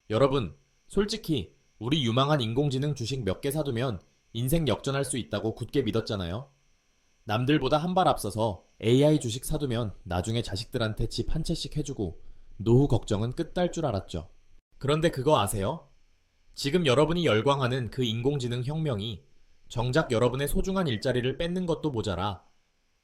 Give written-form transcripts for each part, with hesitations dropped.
여러분, 솔직히 우리 유망한 인공지능 주식 몇 개 사두면 인생 역전할 수 있다고 굳게 믿었잖아요. 남들보다 한 발 앞서서 AI 주식 사두면 나중에 자식들한테 집 한 채씩 해주고 노후 걱정은 끝날 줄 알았죠. 그런데 그거 아세요? 지금 여러분이 열광하는 그 인공지능 혁명이 정작 여러분의 소중한 일자리를 뺏는 것도 모자라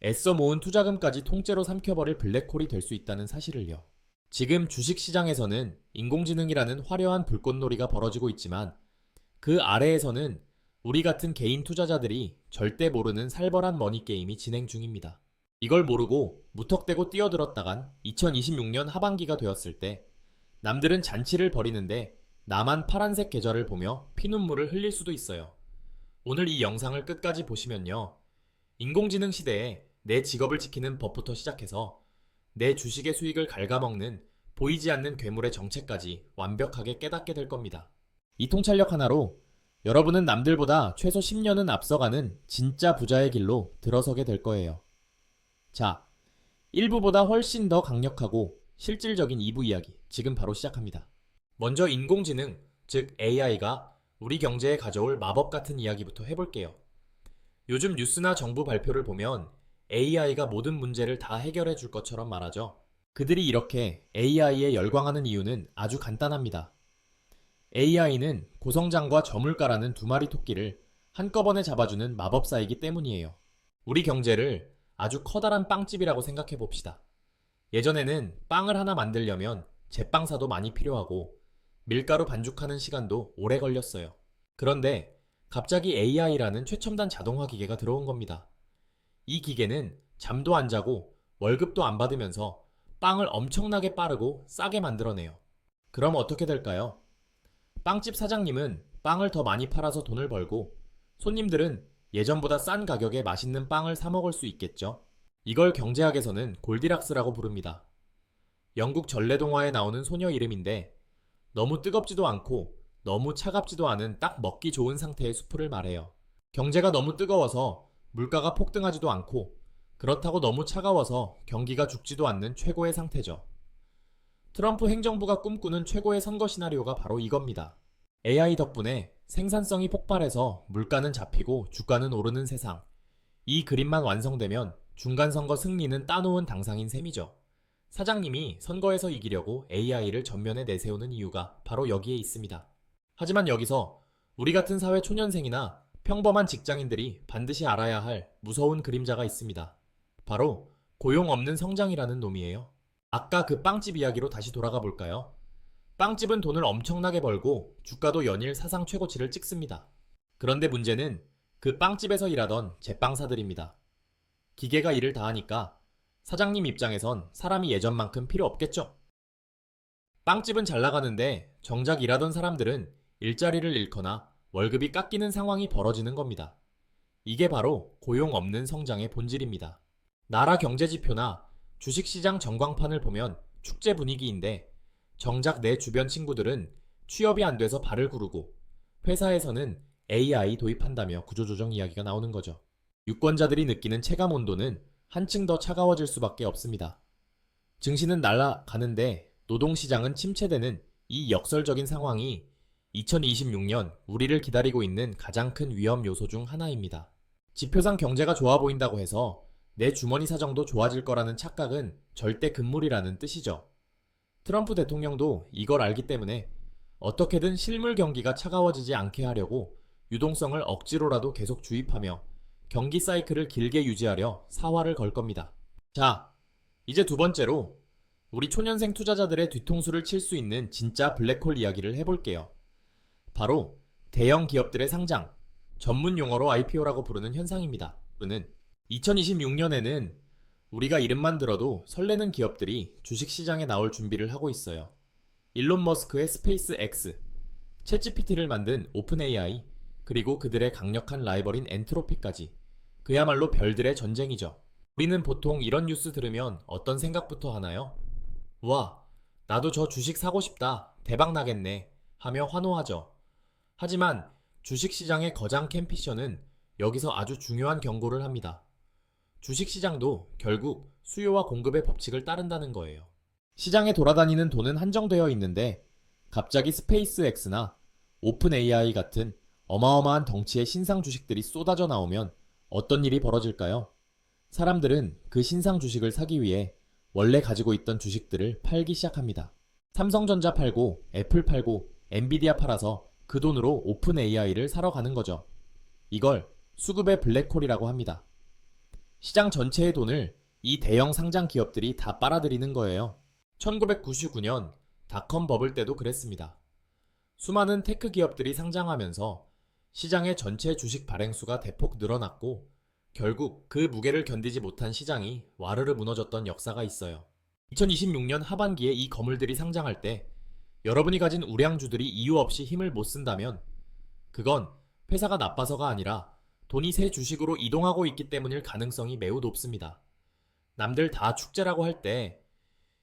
애써 모은 투자금까지 통째로 삼켜버릴 블랙홀이 될 수 있다는 사실을요. 지금 주식시장에서는 인공지능이라는 화려한 불꽃놀이가 벌어지고 있지만 그 아래에서는 우리 같은 개인 투자자들이 절대 모르는 살벌한 머니게임이 진행 중입니다. 이걸 모르고 무턱대고 뛰어들었다간 2026년 하반기가 되었을 때 남들은 잔치를 벌이는데 나만 파란색 계절을 보며 피눈물을 흘릴 수도 있어요. 오늘 이 영상을 끝까지 보시면요. 인공지능 시대에 내 직업을 지키는 법부터 시작해서 내 주식의 수익을 갉아먹는 보이지 않는 괴물의 정체까지 완벽하게 깨닫게 될 겁니다. 이 통찰력 하나로 여러분은 남들보다 최소 10년은 앞서가는 진짜 부자의 길로 들어서게 될 거예요. 자, 1부보다 훨씬 더 강력하고 실질적인 2부 이야기 지금 바로 시작합니다. 먼저 인공지능, 즉 AI가 우리 경제에 가져올 마법 같은 이야기부터 해볼게요. 요즘 뉴스나 정부 발표를 보면 AI가 모든 문제를 다 해결해 줄 것처럼 말하죠. 그들이 이렇게 AI에 열광하는 이유는 아주 간단합니다. AI는 고성장과 저물가라는 두 마리 토끼를 한꺼번에 잡아주는 마법사이기 때문이에요. 우리 경제를 아주 커다란 빵집이라고 생각해 봅시다. 예전에는 빵을 하나 만들려면 제빵사도 많이 필요하고 밀가루 반죽하는 시간도 오래 걸렸어요. 그런데 갑자기 AI라는 최첨단 자동화 기계가 들어온 겁니다. 이 기계는 잠도 안 자고 월급도 안 받으면서 빵을 엄청나게 빠르고 싸게 만들어내요. 그럼 어떻게 될까요? 빵집 사장님은 빵을 더 많이 팔아서 돈을 벌고 손님들은 예전보다 싼 가격에 맛있는 빵을 사 먹을 수 있겠죠. 이걸 경제학에서는 골디락스라고 부릅니다. 영국 전래동화에 나오는 소녀 이름인데 너무 뜨겁지도 않고 너무 차갑지도 않은 딱 먹기 좋은 상태의 수프를 말해요. 경제가 너무 뜨거워서 물가가 폭등하지도 않고 그렇다고 너무 차가워서 경기가 죽지도 않는 최고의 상태죠. 트럼프 행정부가 꿈꾸는 최고의 선거 시나리오가 바로 이겁니다. AI 덕분에 생산성이 폭발해서 물가는 잡히고 주가는 오르는 세상. 이 그림만 완성되면 중간선거 승리는 따놓은 당상인 셈이죠. 사장님이 선거에서 이기려고 AI를 전면에 내세우는 이유가 바로 여기에 있습니다. 하지만 여기서 우리 같은 사회 초년생이나 평범한 직장인들이 반드시 알아야 할 무서운 그림자가 있습니다. 바로 고용 없는 성장이라는 놈이에요. 아까 그 빵집 이야기로 다시 돌아가 볼까요? 빵집은 돈을 엄청나게 벌고 주가도 연일 사상 최고치를 찍습니다. 그런데 문제는 그 빵집에서 일하던 제빵사들입니다. 기계가 일을 다 하니까 사장님 입장에선 사람이 예전만큼 필요 없겠죠. 빵집은 잘 나가는데 정작 일하던 사람들은 일자리를 잃거나 월급이 깎이는 상황이 벌어지는 겁니다. 이게 바로 고용 없는 성장의 본질입니다. 나라 경제지표나 주식시장 전광판을 보면 축제 분위기인데 정작 내 주변 친구들은 취업이 안 돼서 발을 구르고 회사에서는 AI 도입한다며 구조조정 이야기가 나오는 거죠. 유권자들이 느끼는 체감 온도는 한층 더 차가워질 수밖에 없습니다. 증시는 날아가는데 노동시장은 침체되는 이 역설적인 상황이 2026년 우리를 기다리고 있는 가장 큰 위험 요소 중 하나입니다. 지표상 경제가 좋아 보인다고 해서 내 주머니 사정도 좋아질 거라는 착각은 절대 금물이라는 뜻이죠. 트럼프 대통령도 이걸 알기 때문에 어떻게든 실물 경기가 차가워지지 않게 하려고 유동성을 억지로라도 계속 주입하며 경기 사이클을 길게 유지하려 사활을 걸 겁니다. 자, 이제 두 번째로 우리 초년생 투자자들의 뒤통수를 칠 수 있는 진짜 블랙홀 이야기를 해볼게요. 바로 대형 기업들의 상장, 전문 용어로 IPO라고 부르는 현상입니다. 는 2026년에는 우리가 이름만 들어도 설레는 기업들이 주식시장에 나올 준비를 하고 있어요. 일론 머스크의 스페이스 X, 챗GPT를 만든 오픈 AI, 그리고 그들의 강력한 라이벌인 엔트로피까지. 그야말로 별들의 전쟁이죠. 우리는 보통 이런 뉴스 들으면 어떤 생각부터 하나요? 와, 나도 저 주식 사고 싶다. 대박 나겠네. 하며 환호하죠. 하지만 주식시장의 거장 캠피셔는 여기서 아주 중요한 경고를 합니다. 주식시장도 결국 수요와 공급의 법칙을 따른다는 거예요. 시장에 돌아다니는 돈은 한정되어 있는데 갑자기 스페이스X나 오픈 AI 같은 어마어마한 덩치의 신상 주식들이 쏟아져 나오면 어떤 일이 벌어질까요? 사람들은 그 신상 주식을 사기 위해 원래 가지고 있던 주식들을 팔기 시작합니다. 삼성전자 팔고, 애플 팔고, 엔비디아 팔아서 그 돈으로 오픈 AI를 사러 가는 거죠. 이걸 수급의 블랙홀이라고 합니다. 시장 전체의 돈을 이 대형 상장 기업들이 다 빨아들이는 거예요. 1999년 닷컴 버블 때도 그랬습니다. 수많은 테크 기업들이 상장하면서 시장의 전체 주식 발행수가 대폭 늘어났고 결국 그 무게를 견디지 못한 시장이 와르르 무너졌던 역사가 있어요. 2026년 하반기에 이 거물들이 상장할 때 여러분이 가진 우량주들이 이유 없이 힘을 못 쓴다면 그건 회사가 나빠서가 아니라 돈이 새 주식으로 이동하고 있기 때문일 가능성이 매우 높습니다. 남들 다 축제라고 할 때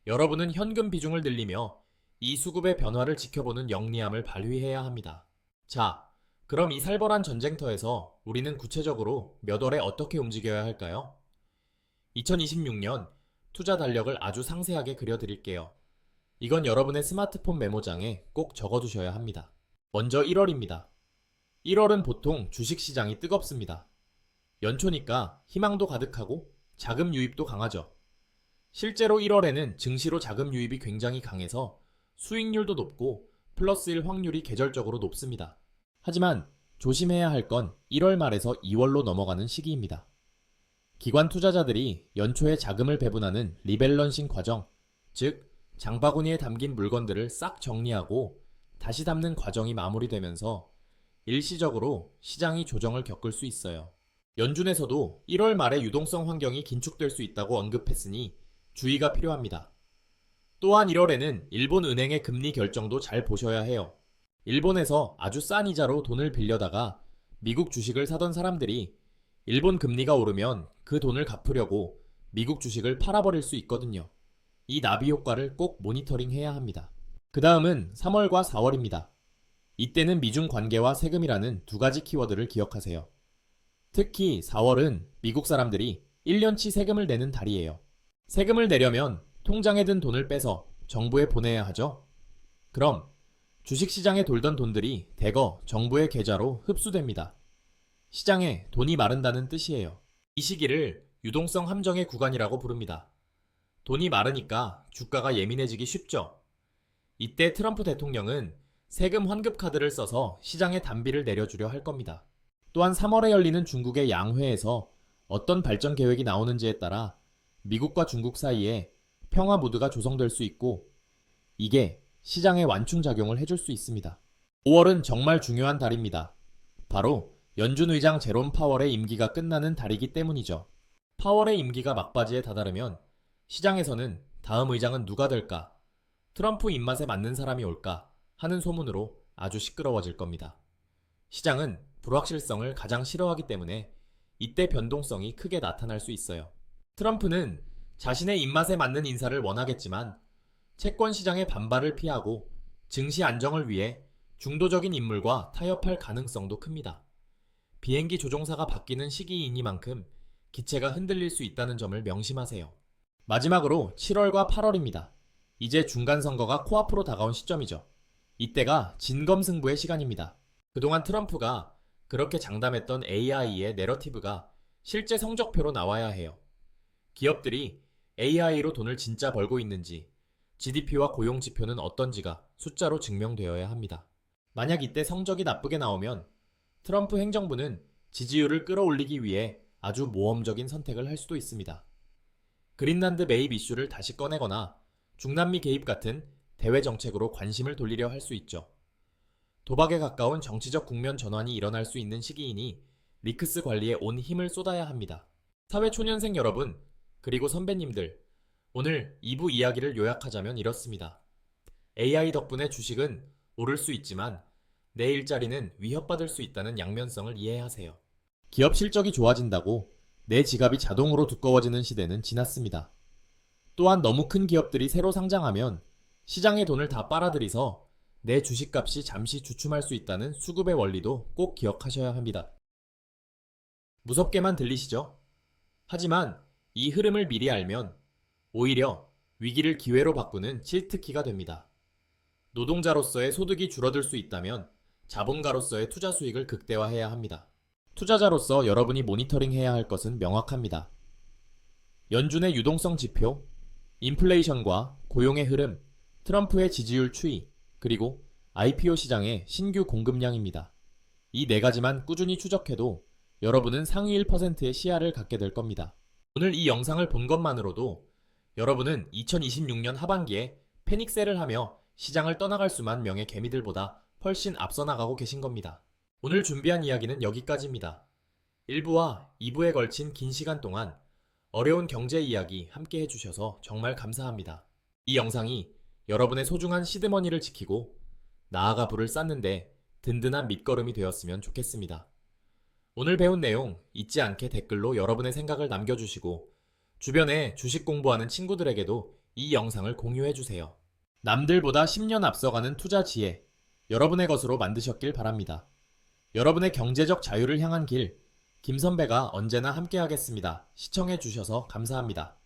여러분은 현금 비중을 늘리며 이 수급의 변화를 지켜보는 영리함을 발휘해야 합니다. 자, 그럼 이 살벌한 전쟁터에서 우리는 구체적으로 몇 월에 어떻게 움직여야 할까요? 2026년 투자 달력을 아주 상세하게 그려드릴게요. 이건 여러분의 스마트폰 메모장에 꼭 적어두셔야 합니다. 먼저 1월입니다. 1월은 보통 주식시장이 뜨겁습니다. 연초니까 희망도 가득하고 자금 유입도 강하죠. 실제로 1월에는 증시로 자금 유입이 굉장히 강해서 수익률도 높고 플러스 1 확률이 계절적으로 높습니다. 하지만 조심해야 할 건 1월 말에서 2월로 넘어가는 시기입니다. 기관 투자자들이 연초에 자금을 배분하는 리밸런싱 과정, 즉 장바구니에 담긴 물건들을 싹 정리하고 다시 담는 과정이 마무리되면서 일시적으로 시장이 조정을 겪을 수 있어요. 연준에서도 1월 말에 유동성 환경이 긴축될 수 있다고 언급했으니 주의가 필요합니다. 또한 1월에는 일본 은행의 금리 결정도 잘 보셔야 해요. 일본에서 아주 싼 이자로 돈을 빌려다가 미국 주식을 사던 사람들이 일본 금리가 오르면 그 돈을 갚으려고 미국 주식을 팔아버릴 수 있거든요. 이 나비 효과를 꼭 모니터링 해야 합니다. 그 다음은 3월과 4월입니다. 이때는 미중 관계와 세금이라는 두 가지 키워드를 기억하세요. 특히 4월은 미국 사람들이 1년치 세금을 내는 달이에요. 세금을 내려면 통장에 든 돈을 빼서 정부에 보내야 하죠. 그럼 주식시장에 돌던 돈들이 대거 정부의 계좌로 흡수됩니다. 시장에 돈이 마른다는 뜻이에요. 이 시기를 유동성 함정의 구간이라고 부릅니다. 돈이 마르니까 주가가 예민해지기 쉽죠. 이때 트럼프 대통령은 세금 환급 카드를 써서 시장에 단비를 내려주려 할 겁니다. 또한 3월에 열리는 중국의 양회에서 어떤 발전 계획이 나오는지에 따라 미국과 중국 사이에 평화 무드가 조성될 수 있고 이게 시장에 완충작용을 해줄 수 있습니다. 5월은 정말 중요한 달입니다. 바로 연준 의장 제롬 파월의 임기가 끝나는 달이기 때문이죠. 파월의 임기가 막바지에 다다르면 시장에서는 다음 의장은 누가 될까? 트럼프 입맛에 맞는 사람이 올까? 하는 소문으로 아주 시끄러워질 겁니다. 시장은 불확실성을 가장 싫어하기 때문에 이때 변동성이 크게 나타날 수 있어요. 트럼프는 자신의 입맛에 맞는 인사를 원하겠지만 채권 시장의 반발을 피하고 증시 안정을 위해 중도적인 인물과 타협할 가능성도 큽니다. 비행기 조종사가 바뀌는 시기이니만큼 기체가 흔들릴 수 있다는 점을 명심하세요. 마지막으로 7월과 8월입니다. 이제 중간선거가 코앞으로 다가온 시점이죠. 이때가 진검승부의 시간입니다. 그동안 트럼프가 그렇게 장담했던 AI의 내러티브가 실제 성적표로 나와야 해요. 기업들이 AI로 돈을 진짜 벌고 있는지, GDP와 고용 지표는 어떤지가 숫자로 증명되어야 합니다. 만약 이때 성적이 나쁘게 나오면 트럼프 행정부는 지지율을 끌어올리기 위해 아주 모험적인 선택을 할 수도 있습니다. 그린란드 매입 이슈를 다시 꺼내거나 중남미 개입 같은 대외 정책으로 관심을 돌리려 할 수 있죠. 도박에 가까운 정치적 국면 전환이 일어날 수 있는 시기이니 리크스 관리에 온 힘을 쏟아야 합니다. 사회초년생 여러분, 그리고 선배님들, 오늘 2부 이야기를 요약하자면 이렇습니다. AI 덕분에 주식은 오를 수 있지만 내 일자리는 위협받을 수 있다는 양면성을 이해하세요. 기업 실적이 좋아진다고 내 지갑이 자동으로 두꺼워지는 시대는 지났습니다. 또한 너무 큰 기업들이 새로 상장하면 시장의 돈을 다 빨아들이서 내 주식값이 잠시 주춤할 수 있다는 수급의 원리도 꼭 기억하셔야 합니다. 무섭게만 들리시죠? 하지만 이 흐름을 미리 알면 오히려 위기를 기회로 바꾸는 실트키가 됩니다. 노동자로서의 소득이 줄어들 수 있다면 자본가로서의 투자 수익을 극대화해야 합니다. 투자자로서 여러분이 모니터링해야 할 것은 명확합니다. 연준의 유동성 지표, 인플레이션과 고용의 흐름, 트럼프의 지지율 추이, 그리고 IPO 시장의 신규 공급량입니다. 이 네 가지만 꾸준히 추적해도 여러분은 상위 1%의 시야를 갖게 될 겁니다. 오늘 이 영상을 본 것만으로도 여러분은 2026년 하반기에 패닉셀을 하며 시장을 떠나갈 수만 명의 개미들보다 훨씬 앞서 나가고 계신 겁니다. 오늘 준비한 이야기는 여기까지입니다. 1부와 2부에 걸친 긴 시간 동안 어려운 경제 이야기 함께 해주셔서 정말 감사합니다. 이 영상이 여러분의 소중한 시드머니를 지키고 나아가 부를 쌓는데 든든한 밑거름이 되었으면 좋겠습니다. 오늘 배운 내용 잊지 않게 댓글로 여러분의 생각을 남겨주시고 주변에 주식 공부하는 친구들에게도 이 영상을 공유해주세요. 남들보다 10년 앞서가는 투자 지혜, 여러분의 것으로 만드셨길 바랍니다. 여러분의 경제적 자유를 향한 길, 김선배가 언제나 함께하겠습니다. 시청해주셔서 감사합니다.